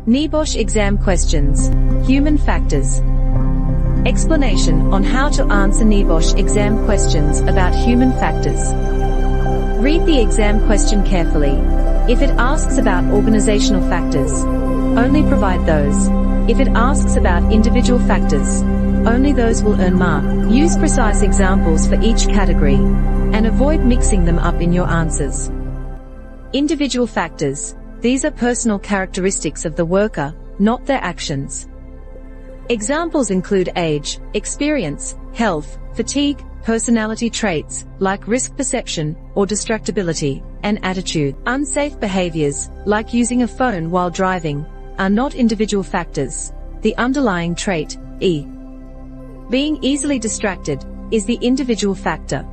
NEBOSH exam questions. Human factors. Explanation on how to answer NEBOSH exam questions about human factors. Read the exam question carefully. If it asks about organizational factors, only provide those. If it asks about individual factors, only those will earn mark. Use precise examples for each category, and avoid mixing them up in your answers. Individual factors. These are personal characteristics of the worker, not their actions. Examples include age, experience, health, fatigue, personality traits, like risk perception or distractibility, and attitude. Unsafe behaviors, like using a phone while driving, are not individual factors. The underlying trait, being easily distracted, is the individual factor.